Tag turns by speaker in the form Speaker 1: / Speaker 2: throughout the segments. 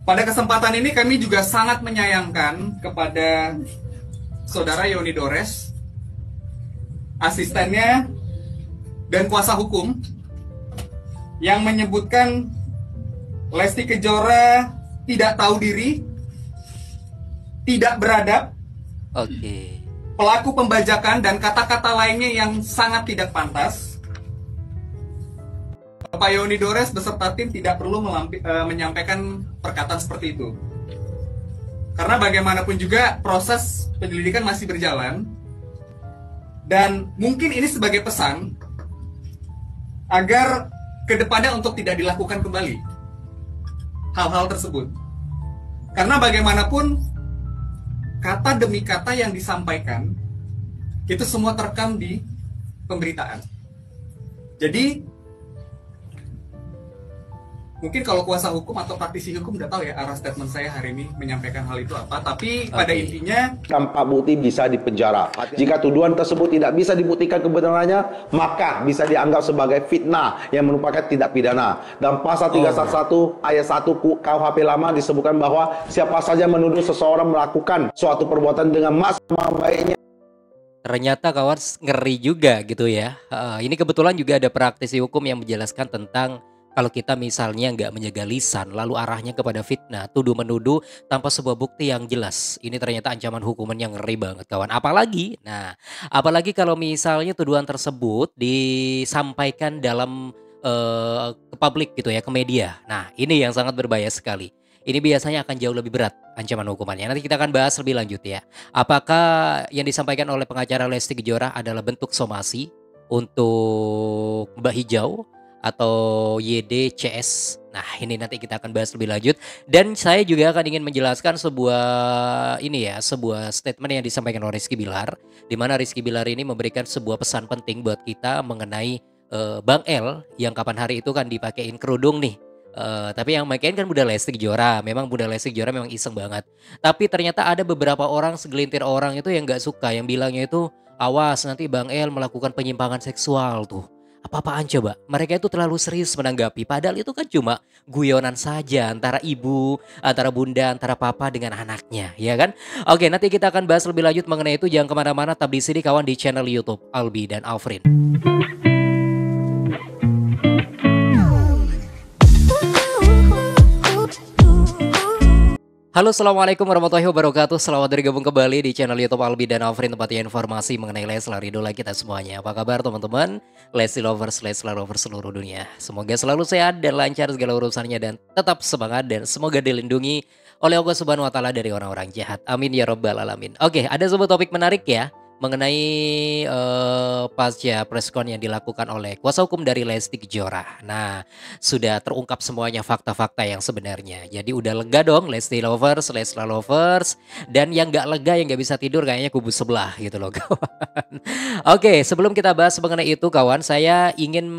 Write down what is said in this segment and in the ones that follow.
Speaker 1: Pada kesempatan ini kami juga sangat menyayangkan kepada Saudara Yoni Dores, asistennya, dan kuasa hukum yang menyebutkan Lesti Kejora tidak tahu diri, tidak beradab, pelaku pembajakan, dan kata-kata lainnya yang sangat tidak pantas. Pak Yoni Dores beserta tim tidak perlu menyampaikan perkataan seperti itu. Karena bagaimanapun juga proses penyelidikan masih berjalan. Dan mungkin ini sebagai pesan agar kedepannya untuk tidak dilakukan kembali hal-hal tersebut. Karena bagaimanapun kata demi kata yang disampaikan itu semua terekam di pemberitaan. Jadi mungkin kalau kuasa hukum atau praktisi hukum udah tahu ya arah statement saya hari ini menyampaikan hal itu apa. Tapi pada intinya
Speaker 2: tanpa bukti bisa dipenjara. Jika tuduhan tersebut tidak bisa dibuktikan kebenarannya, maka bisa dianggap sebagai fitnah yang merupakan tindak pidana. Dan pasal 311 ayat 1 KUHP lama disebutkan bahwa siapa saja menuduh seseorang melakukan suatu perbuatan dengan maksud baiknya.
Speaker 3: Ternyata kawan ngeri juga gitu ya. Ini kebetulan juga ada praktisi hukum yang menjelaskan tentang kalau kita misalnya nggak menjaga lisan, lalu arahnya kepada fitnah, tuduh-menuduh tanpa sebuah bukti yang jelas. Ini ternyata ancaman hukuman yang ngeri banget kawan. Apalagi kalau misalnya tuduhan tersebut disampaikan dalam ke publik gitu ya, ke media. Nah ini yang sangat berbahaya sekali. Ini biasanya akan jauh lebih berat ancaman hukumannya. Nanti kita akan bahas lebih lanjut ya. Apakah yang disampaikan oleh pengacara Lesti Kejora adalah bentuk somasi untuk Mbak Hijau atau YDCS. Nah ini nanti kita akan bahas lebih lanjut. Dan saya juga akan ingin menjelaskan sebuah statement yang disampaikan oleh Rizky Bilar, di mana Rizky Bilar ini memberikan sebuah pesan penting buat kita mengenai Bang El yang kapan hari itu kan dipakein kerudung nih. Tapi yang makein kan Bunda Lesti Kejora. Memang Bunda Lesti Kejora memang iseng banget. Tapi ternyata ada beberapa orang, segelintir orang itu yang gak suka, yang bilangnya itu awas nanti Bang El melakukan penyimpangan seksual tuh. Apa-apaan coba? Mereka itu terlalu serius menanggapi. Padahal itu kan cuma guyonan saja antara ibu, antara bunda, antara papa dengan anaknya, ya kan? Oke, nanti kita akan bahas lebih lanjut mengenai itu. Jangan kemana-mana, tetap di sini kawan di channel YouTube Albi dan Alfrin. Halo, assalamualaikum warahmatullahi wabarakatuh. Selamat bergabung kembali di channel YouTube Albi dan Alfrin, tempatnya informasi mengenai Leslar, idola kita semuanya. Apa kabar teman-teman? Lesti lovers, Leslar lovers seluruh dunia. Semoga selalu sehat dan lancar segala urusannya dan tetap semangat dan semoga dilindungi oleh Allah Subhanahu wa taala dari orang-orang jahat. Amin ya rabbal alamin. Oke, ada sebuah topik menarik ya mengenai pasca preskon yang dilakukan oleh kuasa hukum dari Lesti Kejora. Nah, sudah terungkap semuanya fakta-fakta yang sebenarnya. Jadi udah lega dong Lesti lovers, Leslar lovers. Dan yang gak lega, yang gak bisa tidur kayaknya kubu sebelah gitu loh kawan. Oke, sebelum kita bahas mengenai itu kawan, saya ingin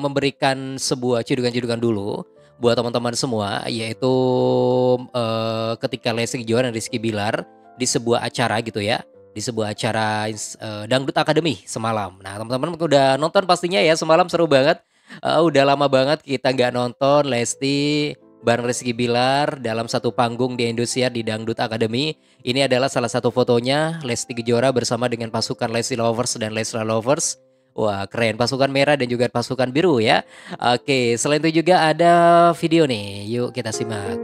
Speaker 3: memberikan sebuah cidukan-cidukan dulu buat teman-teman semua, yaitu ketika Lesti Kejora dan Rizky Bilar di sebuah acara gitu ya, di sebuah acara Dangdut Academy semalam. Nah teman-teman udah nonton pastinya ya, semalam seru banget. Udah lama banget kita nggak nonton Lesti bareng Rizky Bilar dalam satu panggung di Indosiar di Dangdut Academy. Ini adalah salah satu fotonya Lesti Kejora bersama dengan pasukan Lesti Lovers dan Leslar Lovers. Wah keren, pasukan merah dan juga pasukan biru ya. Oke, selain itu juga ada video nih, yuk kita simak.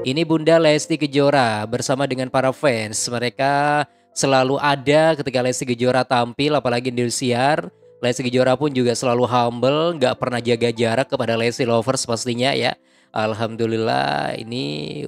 Speaker 3: Ini Bunda Lesti Kejora bersama dengan para fans. Mereka selalu ada ketika Lesti Kejora tampil, apalagi di Indosiar. Lesti Kejora pun juga selalu humble, nggak pernah jaga jarak kepada Lesti Lovers pastinya ya. Alhamdulillah, ini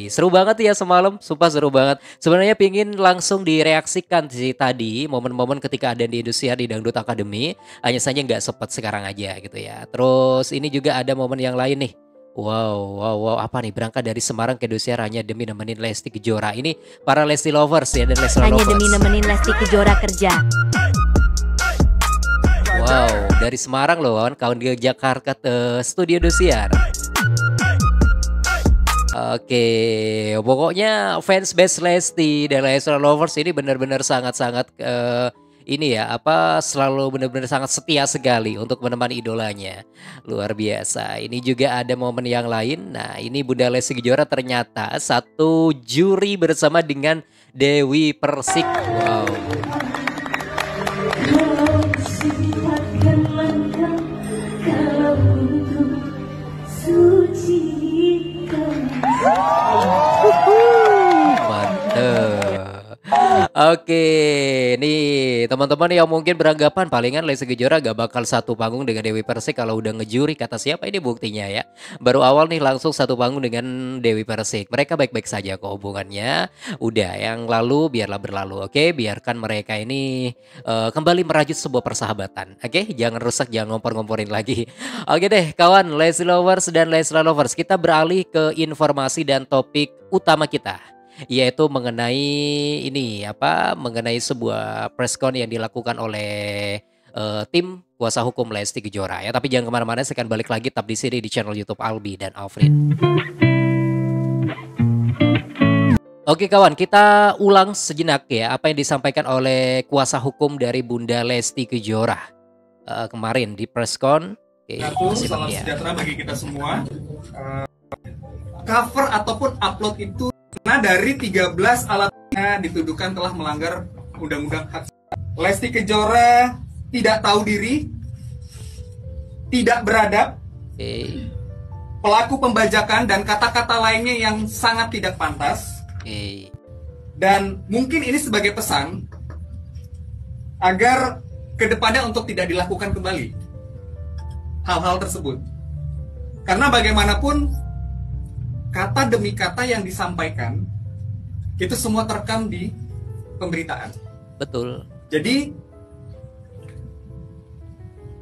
Speaker 3: seru banget ya semalam, sumpah seru banget. Sebenarnya pingin langsung direaksikan sih tadi momen-momen ketika ada di Indosiar di Dangdut Academy, hanya saja nggak sempat sekarang aja gitu ya. Terus ini juga ada momen yang lain nih. Wow, apa nih, berangkat dari Semarang ke Indosiar hanya demi nemenin Lesti Kejora. Ini para Lesti Lovers ya dan Leslar Lovers.
Speaker 4: Hanya demi nemenin Lesti Kejora kerja.
Speaker 3: Wow, dari Semarang loh kawan ke Jakarta ke studio Indosiar. Oke, pokoknya fans base Lesti dan Leslar Lovers ini benar-benar sangat-sangat ini ya apa selalu benar-benar sangat setia sekali untuk menemani idolanya. Luar biasa. Ini juga ada momen yang lain. Nah, ini Bunda Lesti Kejora ternyata satu juri bersama dengan Dewi Persik. Wow. Mantap. Oke, nih teman-teman yang mungkin beranggapan palingan Lesti Kejora gak bakal satu panggung dengan Dewi Persik kalau udah ngejuri, kata siapa ini buktinya ya. Baru awal nih langsung satu panggung dengan Dewi Persik. Mereka baik-baik saja kok hubungannya. Udah yang lalu biarlah berlalu, oke? Biarkan mereka ini kembali merajut sebuah persahabatan, oke? Jangan rusak, jangan ngompor-ngomporin lagi. Oke deh kawan, Lesti Lovers dan Leslar Lovers, kita beralih ke informasi dan topik utama kita, yaitu mengenai ini apa mengenai sebuah preskon yang dilakukan oleh tim kuasa hukum Lesti Kejora ya. Tapi jangan kemana-mana, saya akan balik lagi tetap di sini di channel YouTube Albi dan Alfred. Oke kawan, kita ulang sejenak ya apa yang disampaikan oleh kuasa hukum dari Bunda Lesti Kejora kemarin di preskon. Oke,
Speaker 1: salam sejahtera bagi kita semua. Cover ataupun upload itu karena dari 13 alatnya dituduhkan telah melanggar Undang-Undang Hak. Lesti Kejora tidak tahu diri, tidak beradab, pelaku pembajakan dan kata-kata lainnya yang sangat tidak pantas. Dan mungkin ini sebagai pesan agar kedepannya untuk tidak dilakukan kembali hal-hal tersebut. Karena bagaimanapun kata demi kata yang disampaikan itu semua terekam di pemberitaan.
Speaker 3: Betul.
Speaker 1: Jadi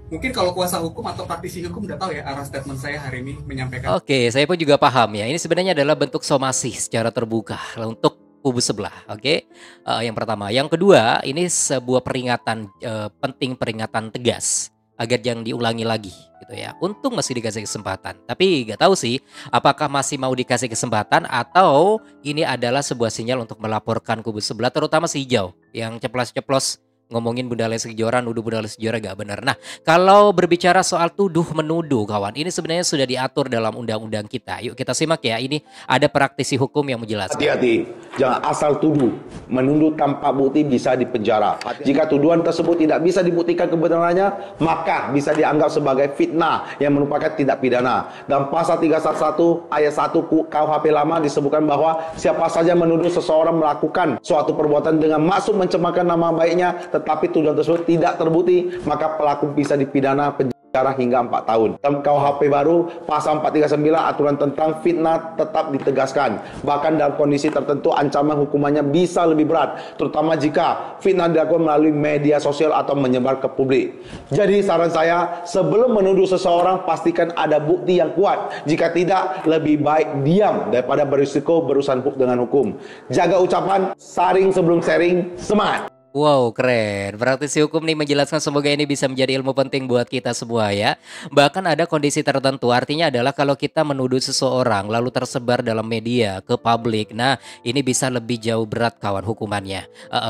Speaker 1: mungkin kalau kuasa hukum atau praktisi hukum udah tahu ya arah statement saya hari ini menyampaikan.
Speaker 3: Oke, saya pun juga paham ya. Ini sebenarnya adalah bentuk somasi secara terbuka untuk kubu sebelah. Oke, yang pertama. Yang kedua, ini sebuah peringatan penting, peringatan tegas agar jangan diulangi lagi gitu ya. Untung masih dikasih kesempatan. Tapi nggak tahu sih apakah masih mau dikasih kesempatan atau ini adalah sebuah sinyal untuk melaporkan kubu sebelah, terutama si hijau yang ceplos-ceplos ngomongin Bunda Lesti Kejora, nuduh Bunda Lesti Kejora gak benar. Nah, kalau berbicara soal tuduh menuduh kawan, ini sebenarnya sudah diatur dalam undang-undang kita. Yuk kita simak ya, ini ada praktisi hukum yang menjelaskan.
Speaker 2: Hati-hati, jangan asal tuduh. Menuduh tanpa bukti bisa dipenjara. Jika tuduhan tersebut tidak bisa dibuktikan kebenarannya, maka bisa dianggap sebagai fitnah yang merupakan tindak pidana. Dan pasal 311 ayat 1 KUHP lama disebutkan bahwa siapa saja menuduh seseorang melakukan suatu perbuatan dengan maksud mencemarkan nama baiknya, tetapi tuduhan tersebut tidak terbukti, maka pelaku bisa dipidana penjara hingga 4 tahun. Dalam KUHP baru, pasal 439 aturan tentang fitnah tetap ditegaskan. Bahkan dalam kondisi tertentu ancaman hukumannya bisa lebih berat, terutama jika fitnah dilakukan melalui media sosial atau menyebar ke publik. Jadi saran saya, sebelum menuduh seseorang, pastikan ada bukti yang kuat. Jika tidak, lebih baik diam daripada berisiko berurusan dengan hukum. Jaga ucapan, saring sebelum sharing, semangat!
Speaker 3: Wow, keren. Praktisi hukum nih menjelaskan, semoga ini bisa menjadi ilmu penting buat kita semua ya. Bahkan ada kondisi tertentu, artinya adalah kalau kita menuduh seseorang lalu tersebar dalam media ke publik, nah ini bisa lebih jauh berat kawan hukumannya.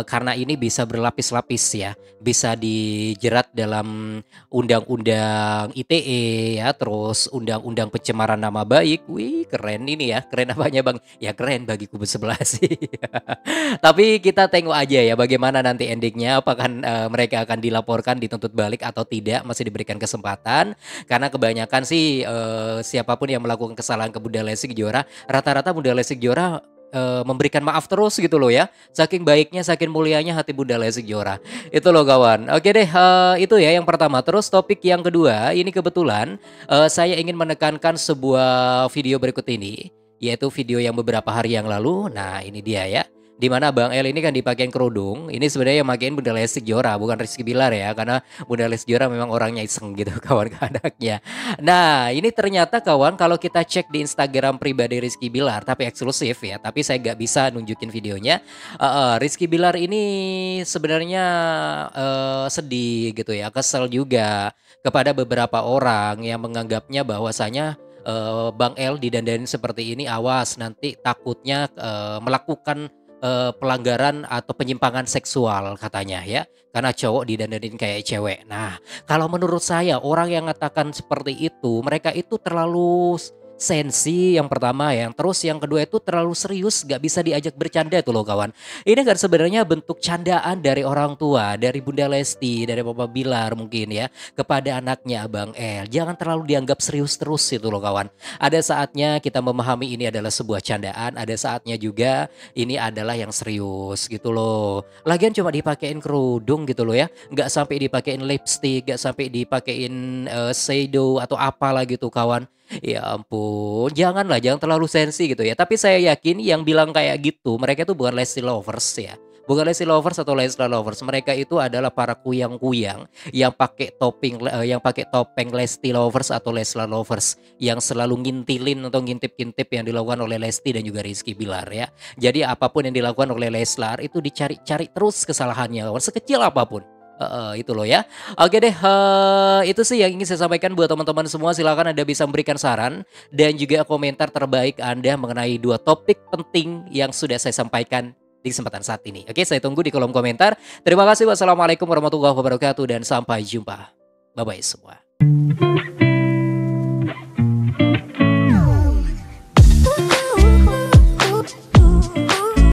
Speaker 3: Karena ini bisa berlapis-lapis ya. Bisa dijerat dalam undang-undang ITE ya, terus undang-undang pencemaran nama baik. Wih, keren ini ya. Keren apanya Bang? Ya keren bagi kubu sebelah sih. Tapi kita tengok aja ya bagaimana nanti endingnya, apakah mereka akan dilaporkan, dituntut balik atau tidak, masih diberikan kesempatan. Karena kebanyakan sih siapapun yang melakukan kesalahan ke Bunda Lesti Kejora, rata-rata Bunda Lesti Kejora memberikan maaf terus gitu loh ya. Saking baiknya, saking mulianya hati Bunda Lesti Kejora. Itu loh kawan. Oke deh, itu ya yang pertama. Terus topik yang kedua, ini kebetulan saya ingin menekankan sebuah video berikut ini, yaitu video yang beberapa hari yang lalu. Nah ini dia ya, dimana Bang El ini kan dipakein kerudung. Ini sebenarnya yang makein Bunda Lesti Kejora, bukan Rizky Bilar ya, karena Bunda Lesti Kejora memang orangnya iseng gitu kawan ke anaknya. Nah ini ternyata kawan, kalau kita cek di Instagram pribadi Rizky Bilar, tapi eksklusif ya, tapi saya nggak bisa nunjukin videonya. Rizky Bilar ini sebenarnya sedih gitu ya, kesel juga kepada beberapa orang yang menganggapnya bahwasanya Bang El didandanin seperti ini, awas nanti takutnya melakukan pelanggaran atau penyimpangan seksual katanya ya, karena cowok didandanin kayak cewek. Nah, kalau menurut saya orang yang mengatakan seperti itu, mereka itu terlalu sensi yang pertama ya, terus yang kedua itu terlalu serius, nggak bisa diajak bercanda tuh loh kawan. Ini kan sebenarnya bentuk candaan dari orang tua, dari Bunda Lesti, dari Papa Bilar mungkin ya, kepada anaknya Abang El. Jangan terlalu dianggap serius terus itu loh kawan. Ada saatnya kita memahami ini adalah sebuah candaan, ada saatnya juga ini adalah yang serius gitu loh. Lagian cuma dipakein kerudung gitu loh ya, nggak sampai dipakein lipstick, nggak sampai dipakein shadow atau apalah gitu kawan. Ya ampun, janganlah, jangan terlalu sensi gitu ya. Tapi saya yakin yang bilang kayak gitu, mereka itu bukan Lesti lovers ya. Bukan Lesti lovers atau Leslar lovers. Mereka itu adalah para kuyang-kuyang yang pakai topeng Lesti lovers atau Leslar lovers yang selalu ngintilin atau ngintip-ngintip yang dilakukan oleh Lesti dan juga Rizky Bilar ya. Jadi apapun yang dilakukan oleh Leslar itu dicari-cari terus kesalahannya, sekecil apapun. Itu loh ya. Oke deh, itu sih yang ingin saya sampaikan buat teman-teman semua. Silakan Anda bisa memberikan saran dan juga komentar terbaik Anda mengenai 2 topik penting yang sudah saya sampaikan di kesempatan saat ini. Oke, saya tunggu di kolom komentar. Terima kasih. Wassalamualaikum warahmatullahi wabarakatuh dan sampai jumpa. Bye-bye semua.